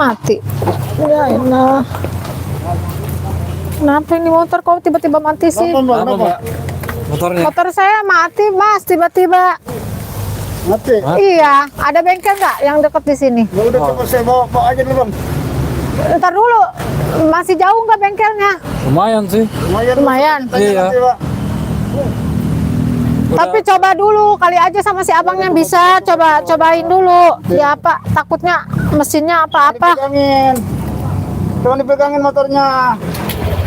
Mati. Ya elah. Kenapa ini motor kok tiba-tiba mati sih? Apa, Mbak? Motornya? Motor saya mati, Mas, tiba-tiba. Mati? Iya, ada bengkel nggak yang deket di sini? Ya udah, coba saya bawa aja dulu, Bang. Ntar dulu, masih jauh nggak bengkelnya? Lumayan sih. Lumayan. Iya. Tapi coba dulu, kali aja sama si abangnya bisa cobain dulu. Ya apa? Takutnya mesinnya apa-apa. Dipegangin. Coba dipegangin motornya.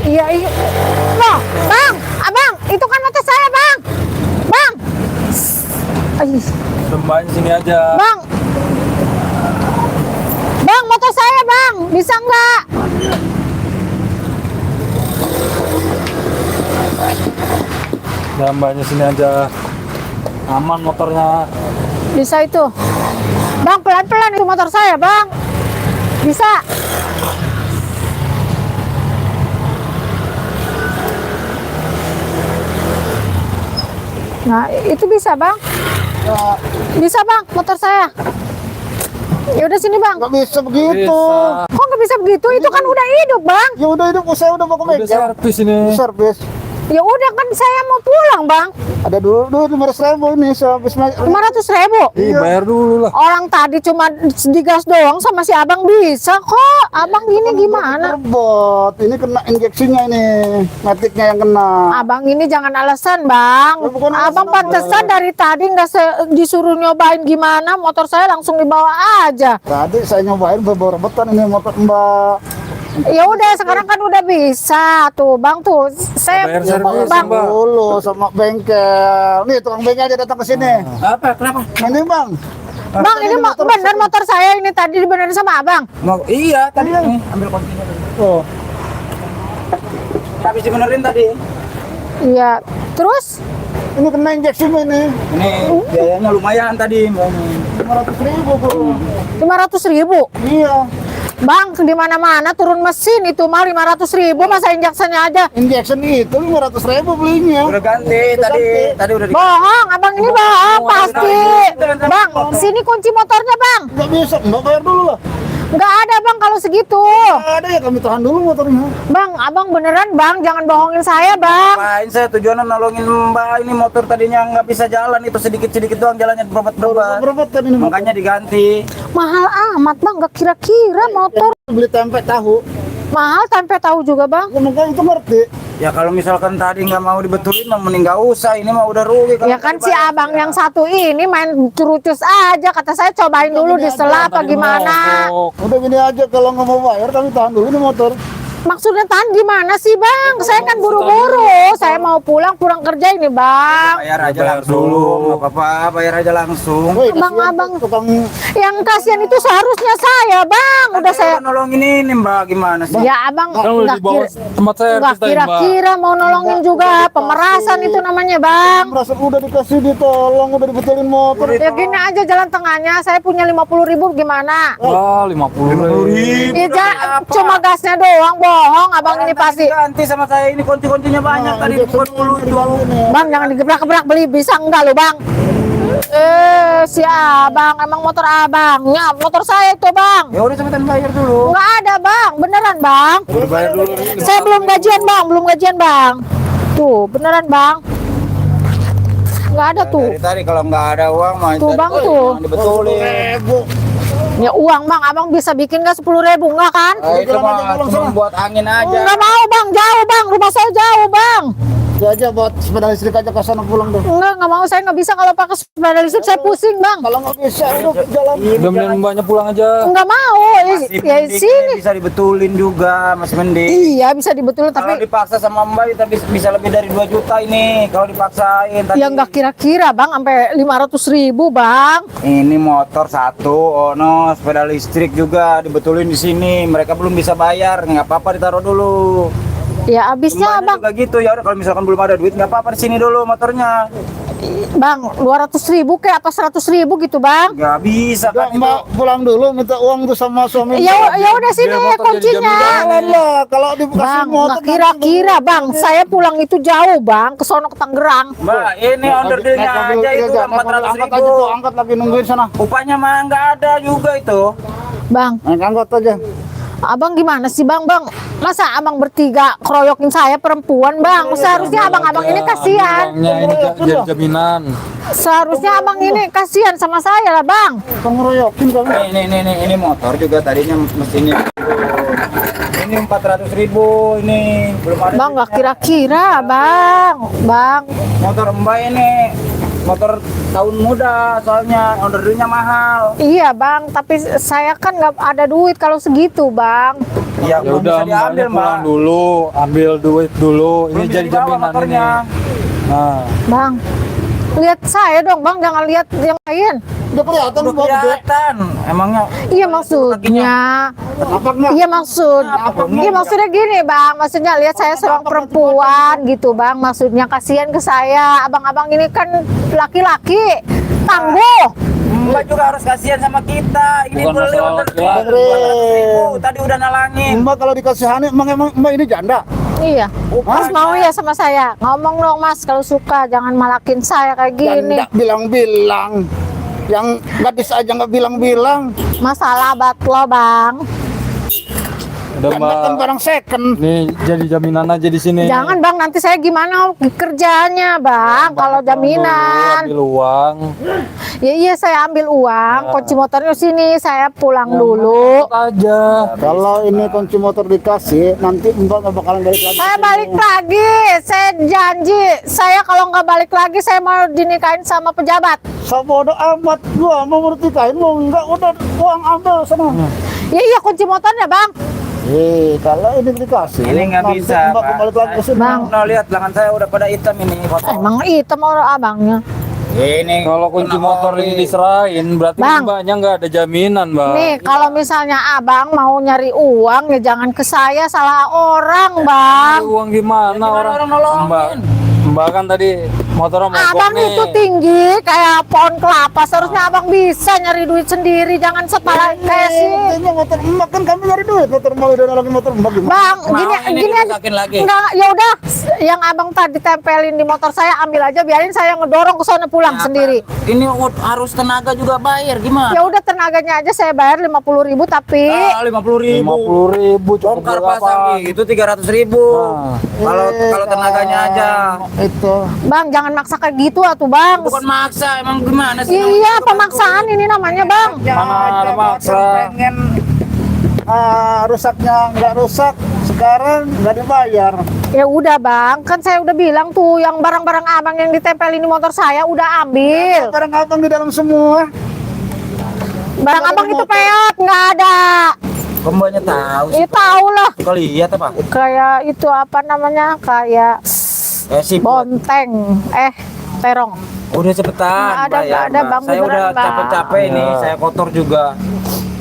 Iya, iya. Loh, Bang, abang, itu kan motor saya, Bang. Bang. Ay, Mbaknya sini aja. Bang. Bang, motor saya, Bang. Bisa nggak? Ya, Mbaknya sini aja. Aman motornya. Bisa itu. Bang, pelan-pelan itu motor saya, Bang. Bisa. Nah, itu bisa, Bang. Ya, Bisa, Bang, motor saya. Ya udah sini, Bang. nggak bisa begitu. Bisa. Kok nggak bisa begitu? Itu kan udah hidup, Bang. Ya udah, saya udah mau ke Udah bengkel. servis ini. Servis. Ya udah kan saya mau pulang, Bang. Ada dulu 500.000 ini servis. 500.000. Bayar dulu lah. Orang tadi cuma digas doang sama si abang bisa kok. Abang gini gimana? Terbot. Ini kena injeksinya ini. Matiknya yang kena. Abang ini jangan alasan, Bang. Ya, bukan alasan, Abang pantesan dari tadi nggak disuruh nyobain gimana, motor saya langsung dibawa aja. Tadi saya nyobain beberapa rebutan ini motor Mbak. Ya udah, sekarang kan udah bisa tuh, Bang tuh. Saya Bayar servis, Bang, Mbak. Dulu sama bengkel. Nih tukang bengkel aja datang ke sini. Apa? Kenapa? Ini Bang. Bang ini bener motor saya ini tadi dibenerin sama Abang. Iya, tadi ambil kuncinya dulu. Tuh. Habis dibenerin tadi. Iya. Terus Ini kena injeksinya ini. Ini biayanya lumayan tadi, Mbak. 500.000 bro. 500.000. Iya. Bang, di mana-mana turun mesin itu mah 500.000, masa injeksinya aja. Injection itu 500.000 belinya. Udah ganti tadi udah Bohong, Abang ini bohong pasti. Bang, sini kunci motornya, Bang. Nggak bisa, Mbak bayar dulu lah. Nggak ada, Bang, kalau segitu. Nggak ada ya, kami tahan dulu motornya. Bang, Abang beneran, Bang, jangan bohongin saya, Bang. Ngapain saya tujuannya nolongin Mbak, ini motor tadinya nggak bisa jalan, itu sedikit-sedikit doang jalannya berobat-berobat. Berapa tadi ini? Makanya diganti. Mahal amat, Bang, nggak kira-kira motor. Beli tempe tahu. Mahal tempe tahu juga, Bang. Mungkin itu ngerti. Ya kalau misalkan tadi nggak mau dibetulin, mah mending nggak usah. Ini mah udah rugi. Ya kan si abang yang satu ini main terucus aja. Kata saya cobain dulu di sela apa gimana. Udah gini aja, kalau nggak mau bayar kami tahan dulu nih motor. Maksudnya tahan gimana sih, Bang? Saya kan buru-buru. Saya mau pulang kerja ini, Bang. Bayar aja langsung, nggak apa-apa. Bayar aja langsung. Woi, Abang-abang. tukang Yang kasihan itu seharusnya saya, Bang. Udah saya. Nolongin ini Mbak, gimana sih? Ya abang Kan udah dibawa tempat saya nggak kira-kira mau nolongin juga. Pemerasan itu namanya, Bang. merasa udah dikasih ditolong, udah dibetulin motor. Ya gini aja jalan tengahnya. Saya punya 50.000 gimana? Wah, 50.000. Ya cuma gasnya doang, bohong. Abang ini pasti. Ganti sama saya, ini kunci-kuncinya banyak tadi, bukan dulu itu. Bang jangan digebrak-gebrak, beli bisa enggak lo, Bang? Si abang emang motor abangnya, motor saya itu, Bang. Ya udah cepetan bayar dulu. Nggak ada, Bang, beneran, Bang. Udah bayar dulu. Saya belum gajian, Bang. Tuh beneran, Bang. Nggak ada tuh. Dari tadi kalau nggak ada uang mah Tuh, Bang, tuh. dibetulin. Ya uang, Bang, abang bisa bikin nggak 10.000 nggak kan? Itu mah cuma buat angin aja. Nggak mau, Bang, jauh, Bang, rumah saya jauh, Bang. Itu aja buat sepeda listrik aja ke sana pulang deh. Nggak mau, saya nggak bisa kalau pakai sepeda listrik, saya pusing, Bang. Kalau nggak bisa udah jalan. Udah mending Mbaknya pulang aja. Nggak mau, ya Mending sini. bisa dibetulin juga, masih mending. Iya bisa dibetulin, Kalau tapi dipaksa sama Mbak tapi bisa lebih dari 2 juta ini kalau dipaksain tadi. ya nggak kira-kira, Bang, sampai 500.000, Bang. Ini motor satu, ono sepeda listrik juga dibetulin di sini. Mereka belum bisa bayar, nggak apa-apa ditaruh dulu. Ya abisnya, Mbaknya Bang. juga gitu ya. Udah kalau misalkan belum ada duit nggak apa-apa di sini dulu motornya. Bang, 200.000 kayak apa 100.000 gitu, Bang? Nggak bisa Udah, kan itu. Mbak pulang dulu minta uang tuh sama suami. Ya udah sini motor jadi kuncinya. Jangan lah, kalau dikasih Bang, motor nggak kira-kira, Bang. Saya pulang itu jauh, Bang, ke sono ke Tangerang. Mbak, ini order dealnya aja itu 400.000. Angkat aja tuh, angkat lagi nungguin sana. Upahnya mah nggak ada juga itu. Bang, Naik angkot aja. abang gimana sih bang? Bang, masa abang bertiga keroyokin saya perempuan bang? Seharusnya abang-abang ini kasihan. Uangnya ini jadi jaminan. Seharusnya abang ini kasihan sama saya lah bang. Pengeroyokin kamu. Ini motor juga tadinya mestinya ini 400.000 ini belum ada. Bang nggak kira-kira bang. Bang, Motor Mbak ini motor tahun muda soalnya ordernya mahal. iya bang. Tapi saya kan nggak ada duit kalau segitu bang. Ya, Ya belum udah, bisa diambil, mbaknya pulang Mbak. dulu, ambil duit dulu. Belum Ini bisa jadi dibawa jaminan ini. motornya. Nah, Bang, lihat saya dong bang. Jangan lihat yang lain. Udah kelihatan Udah gua gede. kelihatan. Emangnya Iya maksudnya. Apa enggak? Iya maksudnya gini bang, maksudnya lihat saya seorang perempuan gitu bang, maksudnya kasihan ke saya, abang-abang ini kan laki-laki, tangguh. Mbak juga harus kasihan sama kita. Ini Bukan beli masalah order laki-laki. 200.000. Tadi udah nalangin. Mbak kalau dikasihani emang Mbak ini janda. Iya, mas mau ya sama saya, ngomong dong mas kalau suka, jangan malakin saya kayak gini. Janda bilang-bilang. Yang gadis aja nggak bilang-bilang. Masalah bat lo bang, udah Janda kan mbak. barang second. Nih jadi jaminan aja di sini. jangan bang, nanti saya gimana kerjanya bang, kalau jaminan. Ambil uang. Ya iya saya ambil uang, kunci motornya sini, saya pulang dulu. Aja. Kalau ini kunci motor dikasih, nanti Mbak nggak bakalan balik lagi. Saya balik lagi, saya janji. Saya kalau nggak balik lagi, saya mau dinikahin sama pejabat. Sabodo amat, gua mau nikahin mau enggak udah uang ambil sana. Ya iya kunci motornya bang. Kalau ini dikasih, Ini nggak nanti bisa, Mbak Pak. kembali lagi ke sini. Bang. Nah, lihat lengan saya udah pada hitam ini foto. Emang hitam orang abangnya. Ini Kalau kunci motor ini diserahin, berarti Bang. mbaknya nggak ada jaminan, mbak. Nih kalau misalnya abang mau nyari uang ya jangan ke saya, salah orang bang. Uang gimana orang nolongin? Mbak kan tadi motornya mogok Abang nih. itu tinggi kayak pohon kelapa, seharusnya abang bisa nyari duit sendiri, jangan sepala kayak sih. Intinya motor Mbak kan kami nyari duit, motor Mbak udah nolongin motor Mbak gimana? Bang, Mau gini ini gini dirusakin lagi? enggak, ya udah yang abang tadi tempelin di motor saya ambil aja, biarin saya ngedorong ke sana pulang sendiri. Ini harus tenaga juga bayar gimana? Ya udah tenaganya aja saya bayar 50.000 tapi 50.000. 50.000 cukup Bongkar berapa? pasang gitu 300.000. Nah. Kalau tenaganya aja. Itu Bang jangan maksa kayak gitu atuh bang. Bukan maksa, emang gimana sih? Iya pemaksaan ini namanya bang. Mana ada maksa. pengen rusaknya nggak rusak, sekarang nggak dibayar. Ya udah bang, kan saya udah bilang tuh yang barang-barang abang yang ditempelin di motor saya udah ambil. Barang abang di dalam semua. Barang abang itu peot nggak ada. Pembawanya tahu sih. Ya tahu lah. Kali lihat apa? Kayak itu apa namanya, kayak Sip. bonteng, terong. Udah cepetan. Nggak ada, bayar, nggak ada, Mbak. Bang, Saya beneran, udah Bang. capek-capek ini, Ya. saya kotor juga.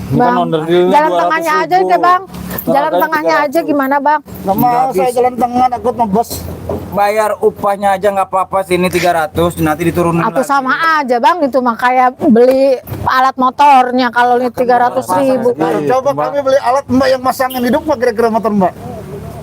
Ini kan Bang, onder dealnya jalan tengahnya aja 200.000. deh bang. Jalan Tenaganya tengahnya aja 300. gimana bang? Nggak mau saya jalan tengah, takut ngebos. Bayar upahnya aja nggak apa-apa sini 300, nanti diturunin Atau lagi. sama aja bang, itu mah kayak beli alat motornya kalau ini 300.000. Coba Mbak. kami beli alat Mbak yang masangin hidup nggak kira-kira motor Mbak?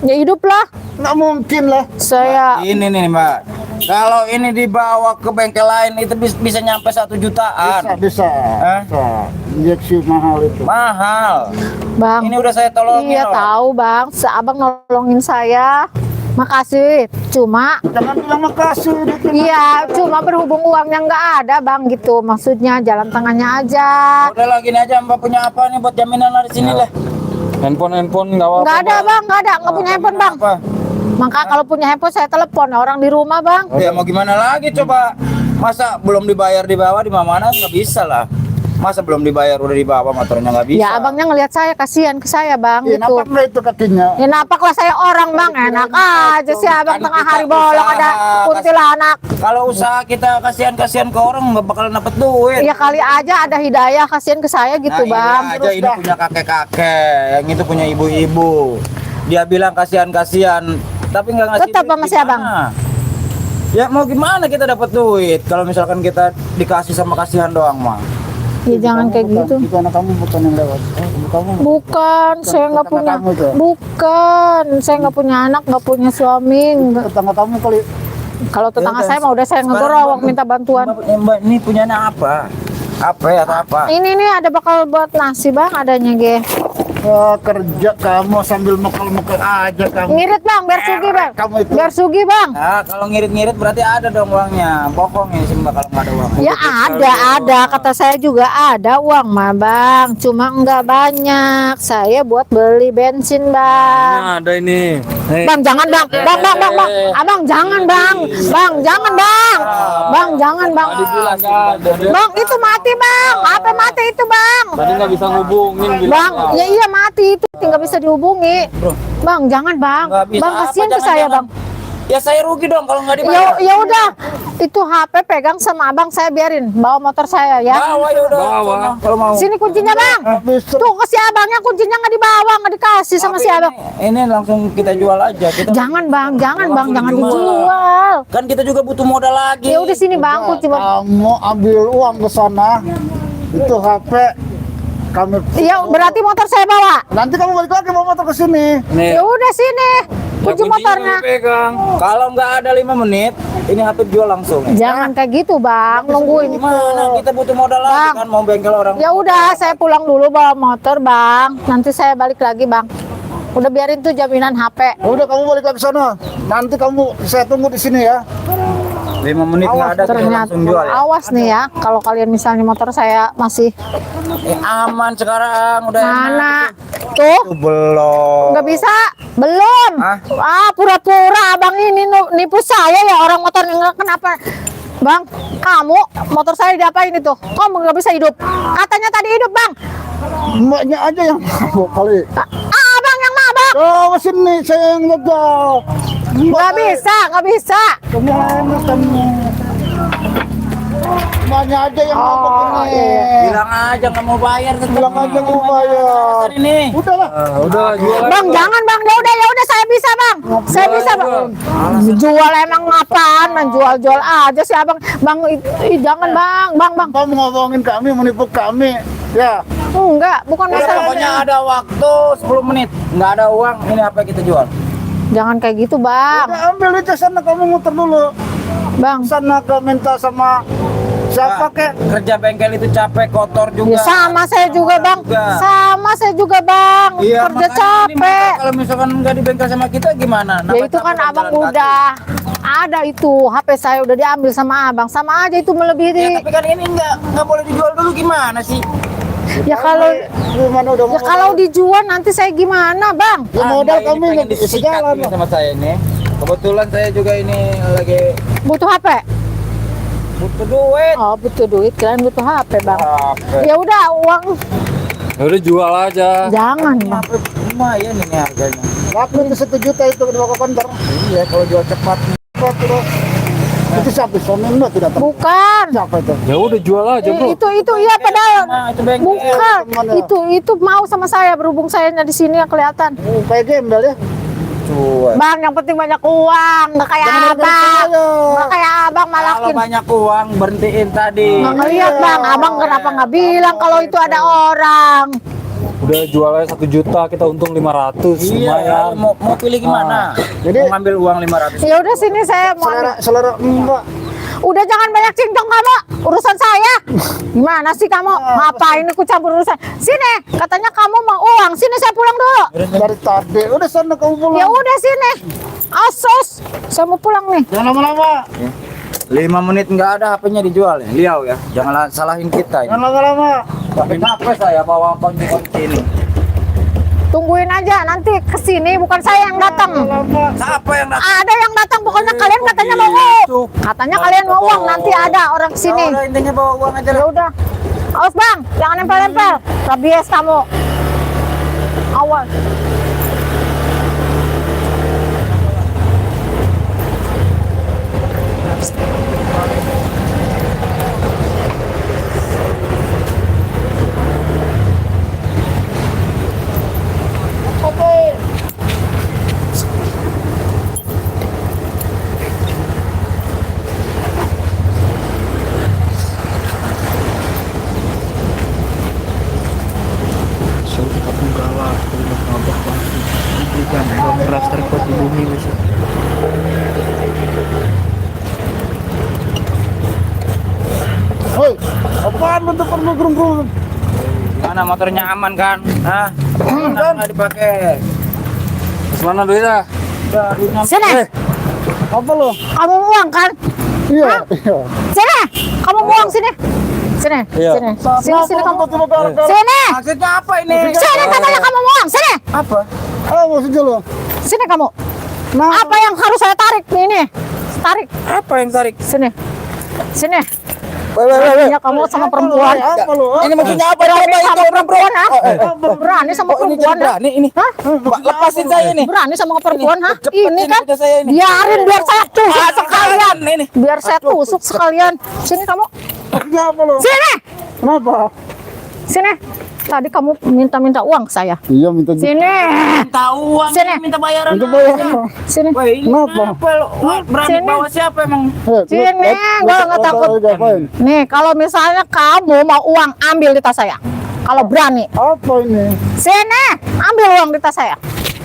Ya hidup lah. Nggak mungkin lah. Saya Ini nih Mbak. Kalau ini dibawa ke bengkel lain itu bisa nyampe 1 jutaan. Bisa. Hah? Bisa. Injeksi mahal itu. Mahal. bang. Ini udah saya tolongin. Iya loh. tahu bang, abang nolongin saya. Makasih. Cuma Jangan bilang makasih. Dikit. iya, cuma berhubung uangnya nggak ada bang gitu. Maksudnya jalan tengahnya aja. Udah lagi aja Mbak punya apa nih buat jaminan dari sini lah. Handphone nggak apa-apa. Nggak ada bang, nggak punya handphone bang. Apa? Maka kalau punya handphone saya telepon orang di rumah bang. Ya mau gimana lagi coba. Masa belum dibayar di bawah di mana nggak bisa lah. Masa belum dibayar udah dibawa motornya nggak bisa. Ya abangnya ngelihat saya, kasihan ke saya bang Iya, gitu. nampak nggak itu kakinya? Ya napaklah saya orang bang, enak aja sih abang Kan tengah kita hari bolong usaha, ada kuntilanak. Kalau usaha kita kasihan-kasihan ke orang nggak bakalan dapet duit. Ya kali aja ada hidayah kasihan ke saya gitu Nah, bang. ini aja ini punya kakek-kakek, yang itu punya ibu-ibu. Dia bilang kasihan-kasihan, tapi nggak ngasih. Tetap duit, sama siapa, Bang? gimana? Ya mau gimana kita dapat duit kalau misalkan kita dikasih sama kasihan doang mah. Ya jangan kayak gitu. Itu anak kamu bukan yang lewat. Kamu Bukan, saya nggak tetangga punya. kamu itu? Bukan, saya nggak punya anak, nggak punya suami. nggak- tetangga kamu kali. Kalau tetangga Ya udah, saya mah udah saya sekarang ngegorowok Mbak- minta bantuan. Mbak ini punyanya apa? Apa ya atau apa? Ini nih ada bakal buat nasi bang, adanya ge. Kerja kamu sambil mekal-mekal aja kamu. Ngirit bang, biar sugi bang. Kamu itu. Biar sugi bang. Nah, kalau ngirit-ngirit berarti ada dong uangnya. Bohong ya Simba kalau nggak ada uang. Ya ada. Kata saya juga ada uang mah bang. Cuma enggak banyak. Saya buat beli bensin bang. Nah, ada ini. Nih. Bang jangan bang. Bang. Abang jangan bang. Bang jangan bang. Bang jangan bang. Tadi bilang nggak ada. Bang itu mati bang. Apa mati itu bang? Tadi nggak bisa ngubungin bilang. Bang, ya iya mati itu tinggal bisa dihubungi. Bang, jangan bang. Nggak bisa. Bang Apa, kasihan ke saya jangan-jangan? bang. Ya saya rugi dong kalau nggak Ya dibayar. ya udah. Itu HP pegang sama abang saya biarin. Bawa motor saya ya. Bawa ya udah. Bawa. Sono, kalau mau. Sini kuncinya bang. Habis Tuh ke si abangnya kuncinya nggak dibawa, nggak dikasih sama Tapi si abang. ini langsung kita jual aja. Kita Jangan bang, jangan Langsung dijual. dijual. Kan kita juga butuh modal lagi. Ya udah sini bang, kunci bang. kamu ambil uang ke sana. Itu HP kami. Iya berarti motor saya bawa. Nanti kamu balik lagi bawa motor ke sini. Nih. Ya udah sini, kunci Kuncinya motornya. nggak pegang. Kalau nggak ada 5 menit, ini HP jual langsung. Jangan kayak gitu bang, nungguin. Gimana? Kita butuh modal lagi Bang. kan mau bengkel orang. Ya udah, saya pulang dulu bawa motor bang. Nanti saya balik lagi bang. Udah biarin tuh jaminan HP. Udah kamu balik lagi ke sana. Nanti saya tunggu di sini ya. 5 menit nggak ada kita Ternyata langsung jual ya. awas nih ya, kalau kalian misalnya motor saya masih Aman sekarang udah. mana tuh Itu belum. nggak bisa, belum. Hah? Pura-pura abang ini nipu saya ya orang motor kenapa? Bang, kamu motor saya diapain itu? Kamu nggak bisa hidup? Katanya tadi hidup bang. Mbaknya aja yang mabuk kali. Abang yang mabak. Oh, sini saya yang ngegal. Nggak bisa. Kemana kamu? Mbaknya aja yang mabuk ini. Bilang aja nggak mau bayar. Bilang aja nggak mau bayar. Ini. Udahlah. Udah jual. Bang, jangan bang. Ya udah saya bisa bang. Saya bisa bang. Jual emang apaan? Jual aja sih abang. Bang, jangan bang. Bang. Kamu ngomongin kami, menipu kami. Ya. Enggak, bukan Udah, masalah. pokoknya ada waktu 10 menit. Nggak ada uang, ini HP kita jual. Jangan kayak gitu bang. Udah ambil aja sana, kamu muter dulu. Bang, Sana ke minta sama siapa kek? Kerja bengkel itu capek, kotor juga. ya sama saya juga bang. Sama saya juga bang. Iya, Kerja makanya ini capek. kalau misalkan nggak di bengkel sama kita gimana? Ya Namanya itu kan capek abang jalan kaki. udah ada itu HP saya udah diambil sama abang. Sama aja itu Ya, melebihi. tapi kan ini nggak boleh dijual dulu gimana sih? Ya kalau Gimana udah ya kalau dijual nanti saya gimana bang? ya modal Anda kami ini pengen nggak bisa disikat jalan. ini sama saya ini. Kebetulan saya juga ini lagi Butuh HP? butuh duit. Oh butuh duit, kalian butuh HP bang. HP. Ya udah uang Ya udah jual aja. jangan bang. HP lumayan ini harganya. Laku itu 1 juta itu kedua konter. Iya, kalau jual cepat. Itu siapa? Suamimu tidak tahu. Bukan. Siapa itu? Ya udah jual aja, Bro. Itu iya padahal. Nah, itu bengkel. Bukan. teman ya. Itu mau sama saya berhubung saya di sini yang kelihatan. Kayak gembel ya. Cuan. Bang, yang penting banyak uang, nggak kayak Jangan abang. saya. Nggak kayak abang Kalau malakin. banyak uang berhentiin tadi. Nggak ngeliat bang, abang kenapa nggak bilang kalau itu ada orang? Udah jual aja 1 juta, kita untung 500. Iya, Lumayan. mau pilih gimana? Jadi- mau ngambil uang 500. Ya udah sini saya mau. Selera mbak. Udah jangan banyak cincong kamu, urusan saya. Gimana sih kamu? Ngapain aku campur urusan? Sini, katanya kamu mau uang. Sini saya pulang dulu. Dari tadi. Udah sana kamu pulang. Ya udah sini. Asos, saya mau pulang nih. Jangan lama-lama. 5 menit nggak ada HP-nya dijual ya. Liau ya. Jangan salahin kita ini. Jangan lama-lama. Tapi capek saya bawa kunci ini. Tungguin aja nanti kesini, bukan saya yang datang. Siapa yang datang? Ada yang datang, pokoknya kalian katanya mau uang. Katanya kalian mau uang, nanti ada orang kesini. Udah, intinya bawa uang aja Ya lah. udah. Awas bang, jangan nempel-nempel. Rabies kamu. Awas. Hoi, apaan Apaan bentuk gerung-gerung? Mana motornya aman kan? Hah? Nggak dipakai. Mana duitnya? Sini. Apa lo? Kamu uang kan? Iya, iya. Sini. Kamu uang sini. Sini. Iya. Sini. Sini kamu. Tiba-tiba galak-galak. Sini. Maksudnya apa ini? Sini katanya kamu uang. Sini. Apa? Ah, maksudnya lo? Sini kamu. Nah, Apa yang harus saya tarik ini? Tarik. Apa yang tarik? Sini. Sini. Weh. Beraninya kamu sama perempuan. apa lo? Ini maksudnya apa? Berani sama perempuan, ha? Berani sama Oh, ini perempuan, ha? berani ini. Hah? Mbak, lepasin saya ini. Berani sama perempuan, ha? Cepetin Ini kan udah saya ini. biarin biar saya tusuk sekalian. Ini. Biar saya tusuk sekalian. Sini kamu. Maksudnya apa lo? Sini. Kenapa? Sini. Tadi kamu minta uang ke saya. Iya, minta Sini. Tahu uang Sini. minta bayaran. Minta bayar. Sini. Weh, ini Kenapa? kenapa lo? Wah, berani Sini. bawa siapa emang? Sini, nggak takut. Nih, kalau misalnya kamu mau uang, ambil di tas saya. Kalau berani. Apa ini? Sini, ambil uang di tas saya.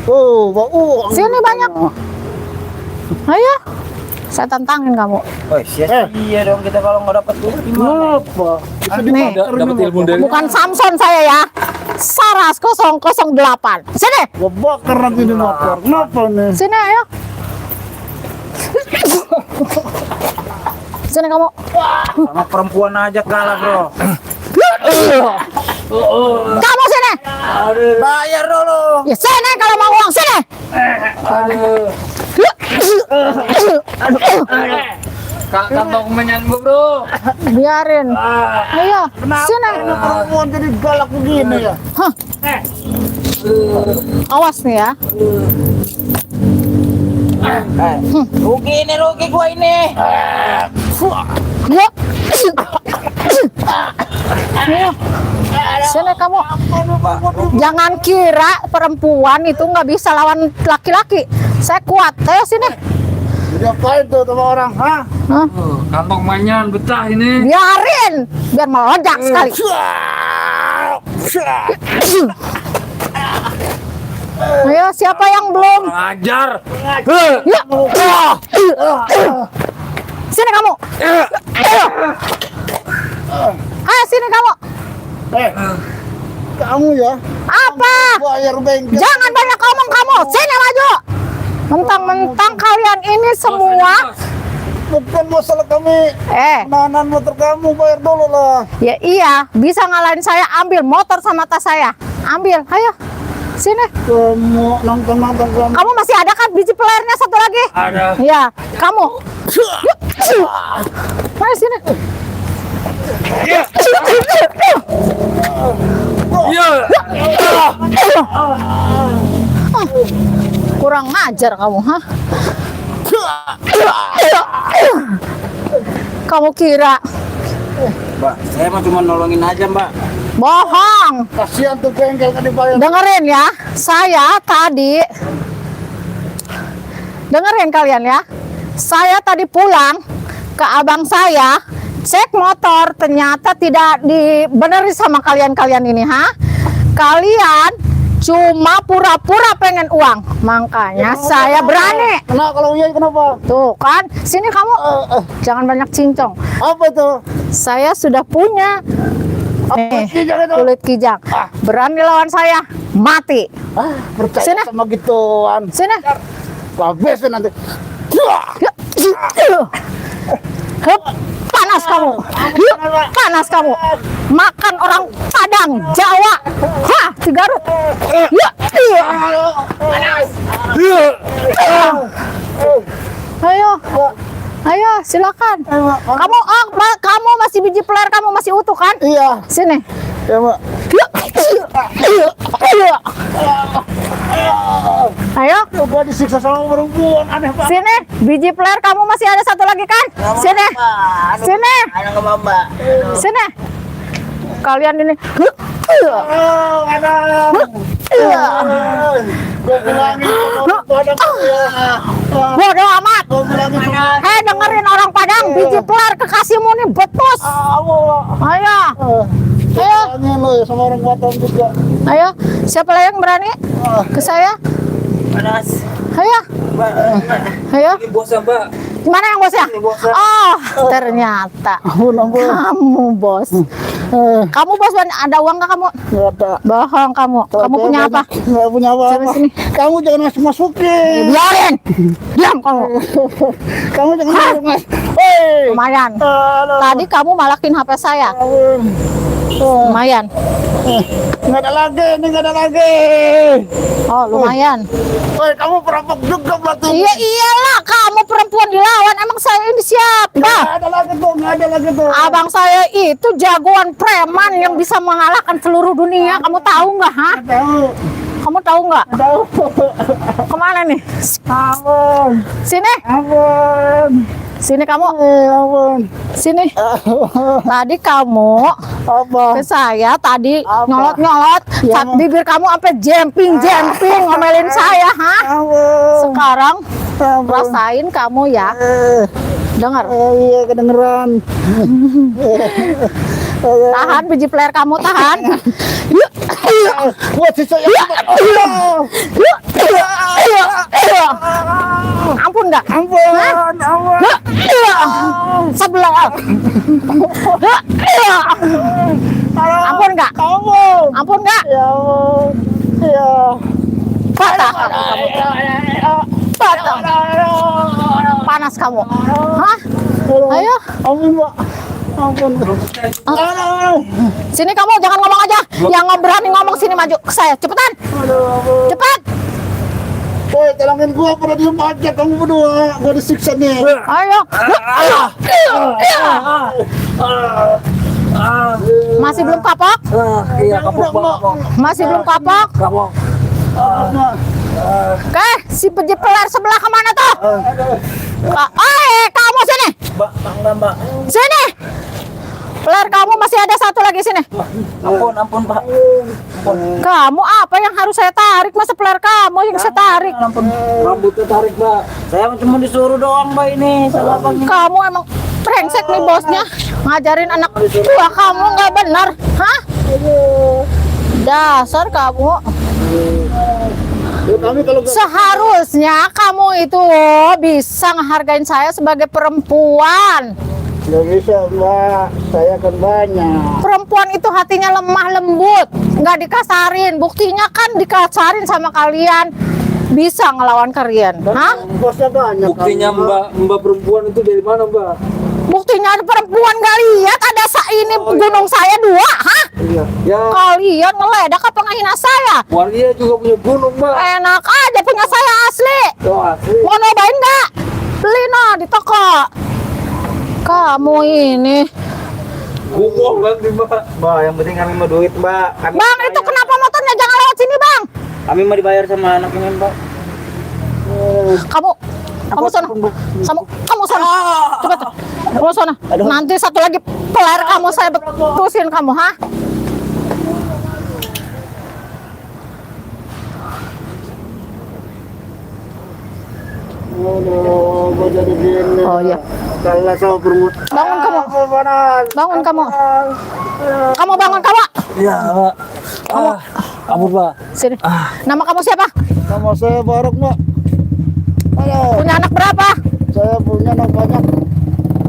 Oh, uang. Sini banyak. Ayo. Saya tantangin kamu. Woi, iya dong kita kalau nggak dapat duit gimana? Kenapa? Nih, Dapat ilmu dari bukan Samson saya ya. Saras 008. Sini. Gua bakar nanti di motor. Kenapa nih? Sini ayo. Sini kamu. Sama perempuan aja kalah, Bro. Kamu sini. Bayar dulu. Ya sini kalau mau uang sini. kantong menyanggup bro. Biarin. Ayo, sini. Perempuan jadi galak begini ya? Hah. Awas nih ya. Rugi gua ini. Ya. Ayo. Sini kamu. Jangan kira perempuan itu nggak bisa lawan laki-laki. Saya kuat. Ayo sini. Jadi apain tuh sama orang? Hah? Hah? Kantong manyan betah ini. Biarin. Biar meledak sekali. Ayo, siapa yang belum? Ajar. Ya. Sini kamu. Ayo sini kamu. Kamu ya? Apa? Bayar bengkel. Jangan banyak ngomong kamu. Sini maju. Mentang-mentang kalian ini semua. Bukan masalah kami. Nanan motor kamu, bayar dulu lah. Ya iya, bisa ngalahin saya. Ambil motor sama tas saya. Ambil, ayo. Sini. Kamu nonton kamu. Kamu masih ada kan biji pelernya satu lagi? Ada. Ya, kamu. Mari sini. Iya. Kurang ngajar kamu, hah? Kamu kira Mbak, saya mah cuma nolongin aja, Mbak. bohong. Kasihan tuh bengkel kan dibayar. Dengerin ya, saya tadi dengerin kalian ya. Saya tadi pulang ke abang saya, cek motor, ternyata tidak dibenerin sama kalian ini, ha? Kalian cuma pura-pura pengen uang, makanya saya berani. Kenapa kalau iya kenapa? Tuh kan, sini kamu, jangan banyak cincong. Apa itu? Saya sudah punya nih, kijang itu? kulit kijang. Berani lawan saya, mati. Percaya Sini. sama gituan. Sini. Habis nanti. Hup, panas kamu. Yuk, panas kamu. Makan orang Padang, Jawa. Hah, di Garut. Yuk. Ayo. Ayo, silakan. Kamu masih biji peler, kamu masih utuh kan? Iya. Sini. Ya, Mbak. Ayo. Gua disiksa sama perempuan, aneh banget. Sini, biji peler kamu masih ada satu lagi kan? Sini. Sini. Sini. Kalian ini. Gua bilangin Bodoh amat. Hei, dengerin orang Padang, biji peler kekasihmu nih betus. Ayo. Ayo. lo ya sama orang Batam juga. Ayo. Siapa lagi yang berani ke saya? Panas. Ayo. Ayo. Ini bosnya mbak. Mana yang bosnya? Oh, ternyata Ampun. kamu bos. Kamu bos, ada uang nggak kamu? Nggak ada. Bohong kamu. Kamu punya apa? Nggak punya apa-apa. Sini. Kamu jangan masukin. Biarin. Diam kamu. Kamu jangan mas. Hei. Lumayan. Aduh. Tadi kamu malakin HP saya. Lumayan. Nggak ada lagi, ini nggak ada lagi. Oh, lumayan. Woi, kamu perampok juga berarti. Iya iyalah, kamu perempuan dilawan. Emang saya ini siapa? Nggak ada lagi tuh, nggak ada lagi tuh. Abang saya itu jagoan preman yang bisa mengalahkan seluruh dunia. Kamu tahu nggak, ha? Tahu, Kamu tahu nggak? tahu. Kemana nih? Ampun, Sini, ampun, sini kamu. ampun. Sini. Tadi kamu Apa? ke saya tadi Apa? nyolot-nyolot, Ya, saat bibir kamu sampai jemping-jemping ngomelin saya, ha? Ampun. Sekarang Ampun. rasain kamu ya. Dengar. Iya kedengeran. Tahan biji player kamu, tahan. Wah, sisa yang Ampun nggak? ampun, ampun. Sebelah. Ampun nggak? Ampun. Ampun nggak? Ya ampun. Ya. Patah. Patah. Panas kamu. Hah? Ayo. Ampun, Pak. Ampun. Aduh. Sini kamu, jangan ngomong aja. Yang berani ngomong sini, maju ke saya. Cepetan. Aduh. Cepat. Woi, tolongin gua pada diem aja kamu berdua. Gua disiksa nih. Ayo. Masih belum kapok? Iya, kapok, Pak. Masih belum kapok? Kapok. Oke, si pejipelar sebelah kemana tuh? Kamu sini. Mbak. Sini. Pelar kamu masih ada satu lagi sini. Ampun, Pak. Kamu apa yang harus saya tarik? Masa pelar kamu yang saya tarik? Ampun. Rambutnya tarik, Mbak. Saya cuma disuruh doang, Mbak, ini. Salah Bang. Kamu emang brengsek nih bosnya. Ngajarin anak tua kamu nggak benar. Hah? Dasar kamu. Ya, kami kalau nggak- Seharusnya kamu itu bisa ngehargain saya sebagai perempuan. nggak bisa, Mbak. Saya kan banyak. Perempuan itu hatinya lemah lembut, nggak dikasarin. Buktinya kan dikasarin sama kalian, bisa ngelawan kalian. Hah? Bosnya banyak. Buktinya mbak perempuan itu dari mana mbak? Buktinya ada perempuan nggak lihat ada ini gunung saya dua, hah? Iya. Ya Kalian ngeledak apa ngehina saya? Waria juga punya gunung mbak. Enak aja punya saya asli. Oh asli. Mau nyobain nggak? Beli no di toko. Kamu ini, Bohong nanti mbak. Mbak, yang penting kami mau duit, Mbak. Kami bang itu kenapa motornya jangan lewat sini bang? Kami mau dibayar sama anak ini, Mbak. Kamu sana, kamu sana, cepet, kamu sana. Nanti satu lagi pelar kamu saya betusin kamu, ha? Aduh, gua jadi gini. Oh iya, Kalah sama perempuan. bangun kamu, Panas. bangun kamu, kamu bangun kamu, Ya mbak. Ampun mbak. sini. Nama kamu siapa? Nama saya Barok, Mbak. Halo. Punya anak berapa? Saya punya anak banyak.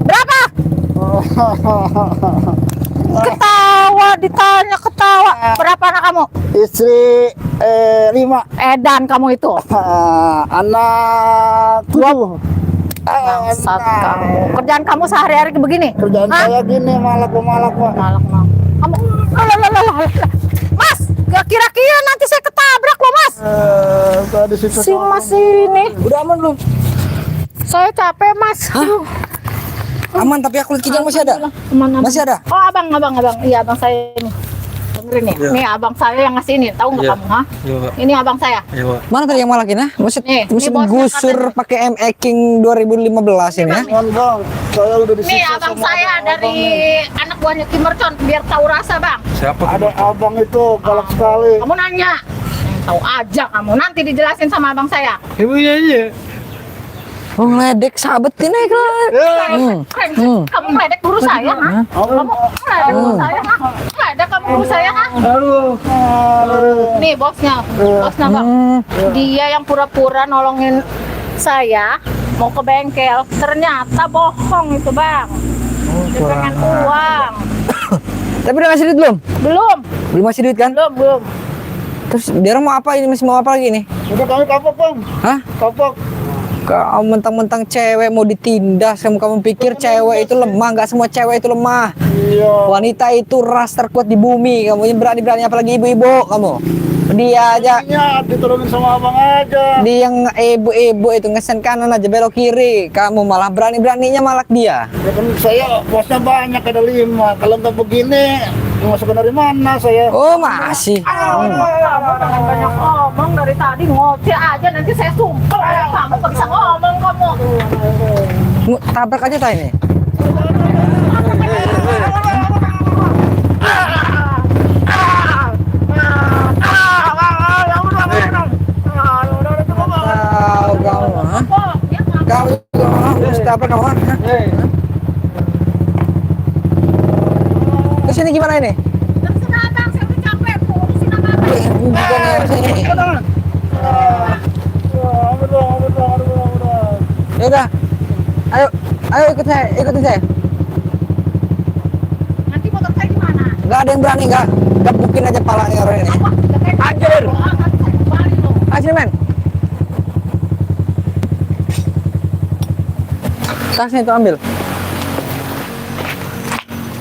Berapa? Ketawa, ditanya ketawa. Berapa anak kamu? Istri 5. Edan kamu itu. Anak 7. Bangsat kamu. Kerjaan kamu sehari-hari begini? Kerjaan Hah? saya gini, malak-malak, Pak. Malak mau. Kamu, Mas, gak kira-kira nanti saya ketabrak loh Mas. Tadi situ Si Mas ini, Udah aman belum? saya capek Mas. Aduh, Aman tapi aku kijang masih ada. Kemana? Masih ada? Oh abang, iya abang saya ini. Dengerin nih, nih abang saya yang ngasih ini, tahu nggak Iya. kamu? Ha? Iya mbak. Ini abang saya. Iya mbak. Mana tadi yang malakin ya? Mesti Nih, mesti ini bosnya gusur katanya. pakai ME King 2015 ini ya. Bang, saya udah disiksa Nih abang sama saya abang. dari anak buahnya Kim Mercon, biar tahu rasa bang. Siapa? Ada abang itu galak sekali. Kamu nanya, tahu aja kamu. Nanti dijelasin sama abang saya. Ibunya iya. Oh ngeledek sahabat ini kan. Kamu meledek guru saya, ha? Kamu meledek guru saya, ha? Meledek kamu guru saya, ha? Nih bosnya bang. Dia yang pura-pura nolongin saya mau ke bengkel, ternyata bohong itu bang. Dia pengen uang. Tapi udah ngasih duit belum? Belum, Belum ngasih duit kan? belum. Terus dia orang mau apa ini? Masih mau apa lagi nih? Udah kami kapok bang. Hah? Kapok. Kau mentang-mentang cewek mau ditindas, kamu pikir cewek itu lemah? Nggak semua cewek itu lemah. Iya. Wanita itu ras terkuat di bumi. Kamu ini berani-berani apalagi ibu-ibu kamu. Dia aja, Ya ditolongin sama abang aja. dia yang ibu-ibu itu ngesen kanan aja belok kiri. Kamu malah berani-beraninya malak dia. Ya kan saya bosnya banyak ada 5. Kalau nggak begini masukan dari mana saya? Oh masih. Kamu jangan banyak ngomong dari tadi, ngoceh aja nanti saya sumpel. Kamu nggak bisa ngomong kamu. Tabrak aja tak ini. Tahu kamu, ha? Kau harus tabrak kamu, ha? Kesini gimana ini? Terserah abang, saya udah capek. Urusin apa abang. Bukan ya sini. Ya udah, ayo, ayo ikutin saya. Nanti motor saya di mana? Gak ada yang berani, gak gebukin aja palanya orang ini. Anjir. Ayo men. Tasnya itu ambil.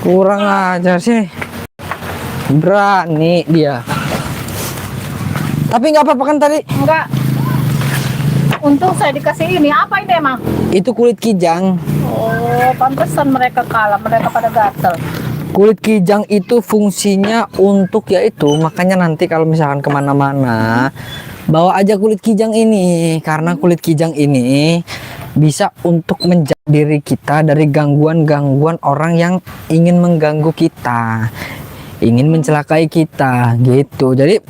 Kurang ajar sih. Berani dia. Tapi nggak apa-apa kan tadi? Enggak. Untung saya dikasih ini. Apa ini emang? Itu kulit kijang. Oh, pantesan mereka kalah. Mereka pada gatel. Kulit kijang itu fungsinya untuk yaitu, makanya nanti kalau misalkan kemana-mana bawa aja kulit kijang ini, karena kulit kijang ini bisa untuk menjaga diri kita dari gangguan-gangguan orang yang ingin mengganggu kita, ingin mencelakai kita gitu. Jadi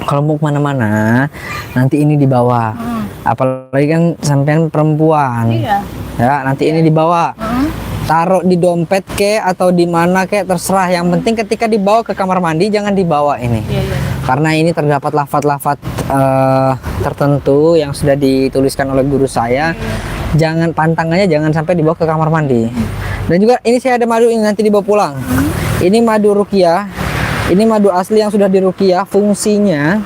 kalau mau kemana-mana nanti ini dibawa, apalagi kan sampean perempuan. Iya. Ya, nanti ini dibawa. Taruh di dompet atau di mana terserah. Yang penting ketika dibawa ke kamar mandi jangan dibawa ini. Iya. Karena ini terdapat lafaz-lafaz tertentu yang sudah dituliskan oleh guru saya. Jangan, pantangannya jangan sampai dibawa ke kamar mandi. Dan juga ini saya ada madu ini nanti dibawa pulang. Ini madu ruqyah. Ini madu asli yang sudah diruqyah. Fungsinya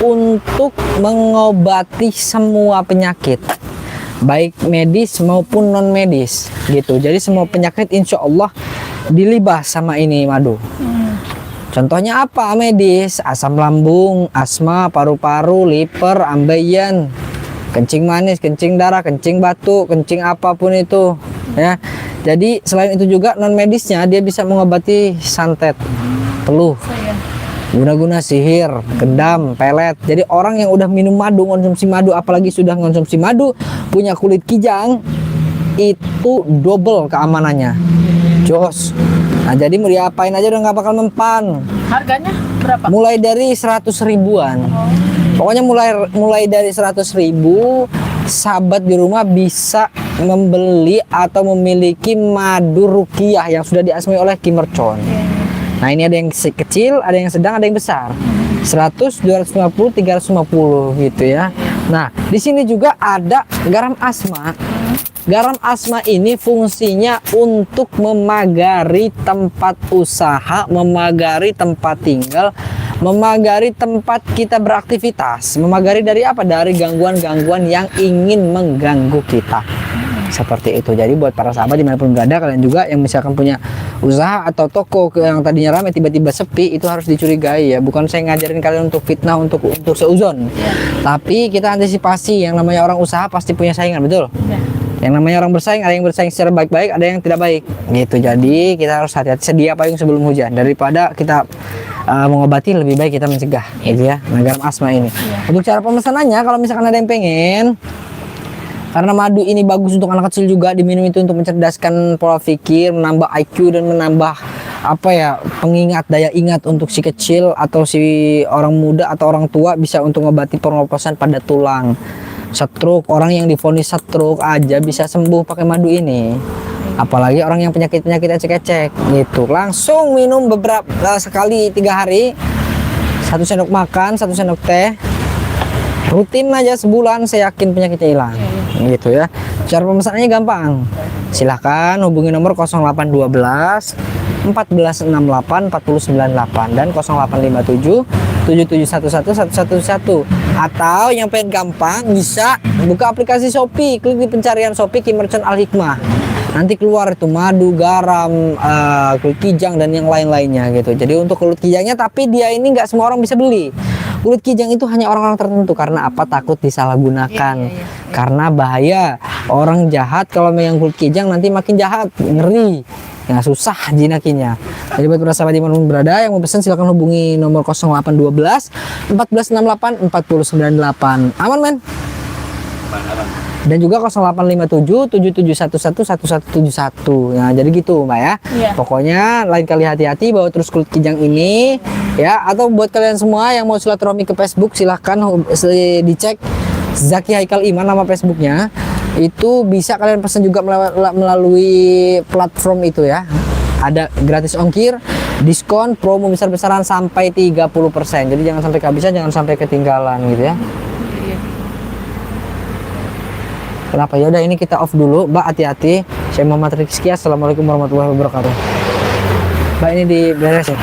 untuk mengobati semua penyakit, baik medis maupun non medis gitu. Jadi semua penyakit insya Allah dilibas sama ini madu. Contohnya apa? Medis, asam lambung, asma, paru-paru, liver, ambeien, kencing manis, kencing darah, kencing batuk, kencing apapun itu ya. Jadi selain itu juga non medisnya dia bisa mengobati santet, peluh, guna-guna sihir, kedam, pelet. Jadi orang yang udah minum madu, konsumsi madu, apalagi sudah konsumsi madu, punya kulit kijang, itu double keamanannya. Jos. Nah jadi mau diapain aja udah nggak bakal mempan. Harganya berapa? Mulai dari 100 ribuan. Pokoknya mulai dari 100 ribu, sahabat di rumah bisa membeli atau memiliki madu ruqyah yang sudah diasmi oleh Ki Mercon. Nah ini ada yang kecil, ada yang sedang, ada yang besar. 100, 250, 350 gitu ya. Nah di sini juga ada garam asma. Garam asma ini fungsinya untuk memagari tempat usaha, memagari tempat tinggal, memagari tempat kita beraktivitas. Memagari dari apa? Dari gangguan-gangguan yang ingin mengganggu kita. Seperti itu. Jadi buat para sahabat dimanapun berada, kalian juga yang misalkan punya usaha atau toko yang tadinya ramai tiba-tiba sepi, itu harus dicurigai ya. Bukan saya ngajarin kalian untuk fitnah, untuk seuzon, tapi kita antisipasi. Yang namanya orang usaha pasti punya saingan, betul? Yang namanya orang bersaing, ada yang bersaing secara baik-baik, ada yang tidak baik gitu. Jadi kita harus hati-hati, sedia payung sebelum hujan. Daripada kita mengobati, lebih baik kita mencegah gitu ya. Nah, garam asma ini untuk cara pemesanannya, kalau misalkan ada yang pengen, karena madu ini bagus untuk anak kecil juga, diminum itu untuk mencerdaskan pola pikir, menambah IQ dan menambah apa ya, pengingat, daya ingat untuk si kecil atau si orang muda atau orang tua, bisa untuk mengobati pengoposan pada tulang. Stroke, orang yang divonis stroke aja bisa sembuh pakai madu ini. Apalagi orang yang penyakit-penyakit ecek-ecek gitu. Langsung minum beberapa sekali 3 hari. 1 sendok makan, 1 sendok teh. Rutin aja sebulan, saya yakin penyakitnya hilang. Gitu ya. Cara pemesanannya gampang. Silahkan hubungi nomor 0812 1468 4098 dan 0857 7711 111. Atau yang pengen gampang bisa buka aplikasi Shopee, klik di pencarian Shopee Ki Merchant Al Hikmah. Nanti keluar itu madu, garam, kulit kijang dan yang lain-lainnya gitu. Jadi untuk kulit kijangnya, tapi dia ini nggak semua orang bisa beli. Kulit kijang itu hanya orang-orang tertentu. Karena apa? Takut disalahgunakan. Karena bahaya. Orang jahat kalau megang kulit kijang nanti makin jahat, ngeri. Ya susah jinakinya. Jadi buat para sahabat dimanapun berada yang mau pesan silahkan hubungi nomor 0812 1468 4098. Aman men? Dan juga 0857 7711 1171. Nah, jadi gitu, Mbak ya. Iya. Pokoknya lain kali hati-hati bawa terus kulit kijang ini ya. Atau buat kalian semua yang mau silaturahmi ke Facebook silahkan dicek Zaki Haikal Iman nama Facebooknya. Itu bisa kalian pesan juga melalui platform itu ya. Ada gratis ongkir, diskon, promo besar-besaran sampai 30%. Jadi jangan sampai kehabisan, jangan sampai ketinggalan gitu ya. Kenapa? Ya udah ini kita off dulu, Mbak, hati-hati. Saya Muhammad Rizky. Assalamualaikum warahmatullahi wabarakatuh. Mbak, ini diberesin.